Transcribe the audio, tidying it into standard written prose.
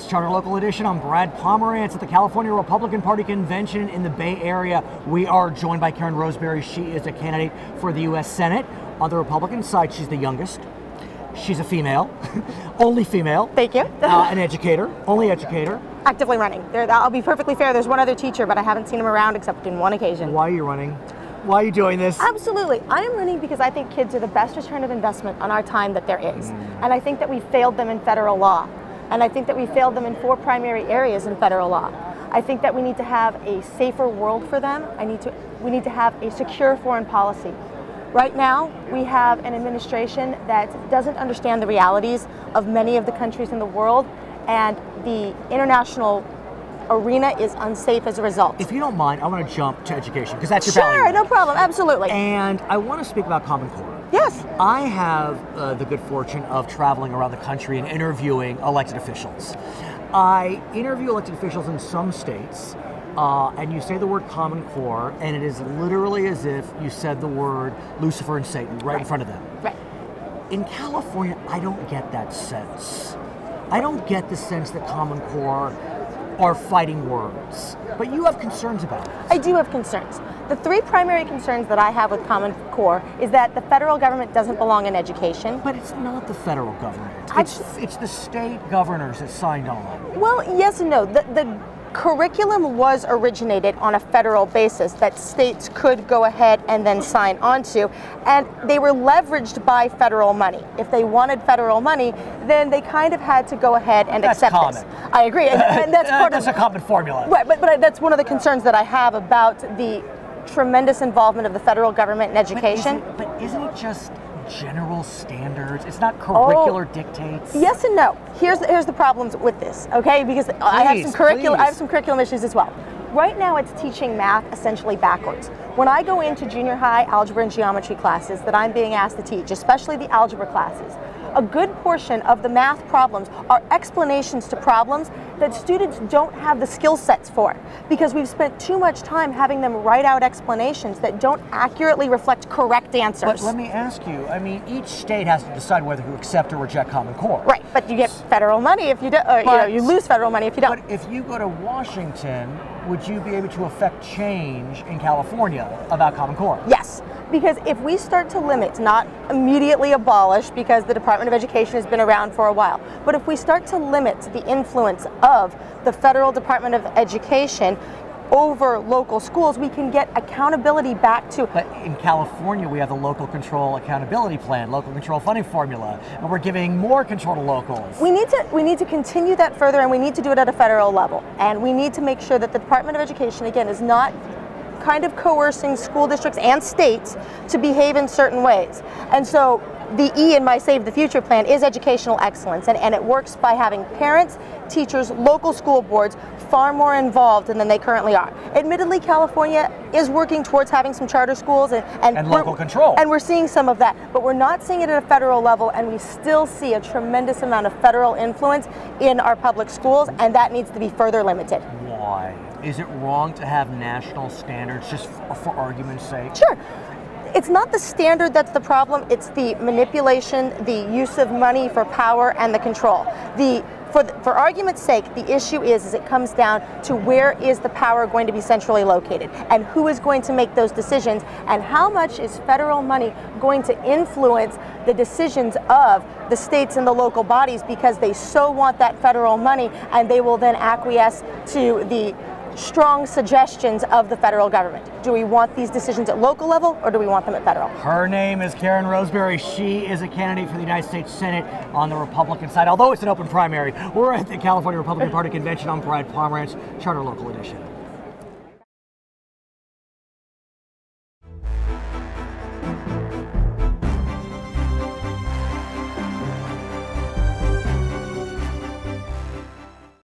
Charter Local Edition. I'm Brad Pomerance at the California Republican Party Convention in the Bay Area. We are joined by Karen Roseberry. She is a candidate for the U.S. Senate. On the Republican side, she's the youngest. She's a female, only female. Thank you. An educator, only educator. Actively running. I'll be perfectly fair, there's one other teacher, but I haven't seen him around except in one occasion. Why are you running? Why are you doing this? Absolutely. I am running because I think kids are the best return of investment on our time that there is. And I think that we failed them in federal law. And I think that we failed them in 4 primary areas in federal law. I think that we need to have a safer world for them. We need to have a secure foreign policy. Right now, we have an administration that doesn't understand the realities of many of the countries in the world, and the international arena is unsafe as a result. If you don't mind, I want to jump to education, because that's your Sure, no problem, absolutely. And I want to speak about Common Core. Yes. I have the good fortune of traveling around the country and interviewing elected officials. I interview elected officials in some states, and you say the word Common Core, and it is literally as if you said the word Lucifer and Satan right in front of them. Right. In California, I don't get that sense. I don't get the sense that Common Core are fighting words, but you have concerns about it. I do have concerns. The 3 primary concerns that I have with Common Core is that the federal government doesn't belong in education. But it's not the federal government. It's the state governors that signed on. Well, yes and no. The curriculum was originated on a federal basis that states could go ahead and then sign onto, and they were leveraged by federal money. If they wanted federal money, then they kind of had to go ahead and accept this. I agree, and that's part that's a common formula. Right, but that's one of the concerns that I have about the tremendous involvement of the federal government in education. But isn't it just general standards? It's not curricular dictates. Yes and no. Here's the problems with this, okay? Because I have some curriculum issues as well. Right now it's teaching math essentially backwards. When I go into junior high algebra and geometry classes that I'm being asked to teach, especially the algebra classes, a good portion of the math problems are explanations to problems that students don't have the skill sets for, because we've spent too much time having them write out explanations that don't accurately reflect correct answers. But let me ask you, I mean, each state has to decide whether to accept or reject Common Core. Right, but you get federal money if you don't, or you lose federal money if you don't. But if you go to Washington, would you be able to affect change in California about Common Core? Yes, because if we start to limit, not immediately abolish, because the Department of Education has been around for a while, but if we start to limit the influence of the federal Department of Education over local schools, we can get accountability back to. But in California, we have the Local Control Accountability Plan, Local Control Funding Formula, and we're giving more control to locals. We need to continue that further, and we need to do it at a federal level. And we need to make sure that the Department of Education, again, is not kind of coercing school districts and states to behave in certain ways. And so the E in my Save the Future plan is educational excellence, and it works by having parents, teachers, local school boards far more involved than they currently are. Admittedly, California is working towards having some charter schools and local control. And we're seeing some of that, but we're not seeing it at a federal level, and we still see a tremendous amount of federal influence in our public schools, and that needs to be further limited. Why? Is it wrong to have national standards just for argument's sake? Sure. It's not the standard that's the problem, it's the manipulation, the use of money for power, and the control. For argument's sake, the issue is it comes down to where is the power going to be centrally located, and who is going to make those decisions, and how much is federal money going to influence the decisions of the states and the local bodies, because they so want that federal money, and they will then acquiesce to the strong suggestions of the federal government. Do we want these decisions at local level, or do we want them at federal? Her name is Karen Roseberry. She is a candidate for the United States Senate on the Republican side, although it's an open primary. We're at the California Republican Party Convention. I'm Brad Pomerance, Charter Local Edition.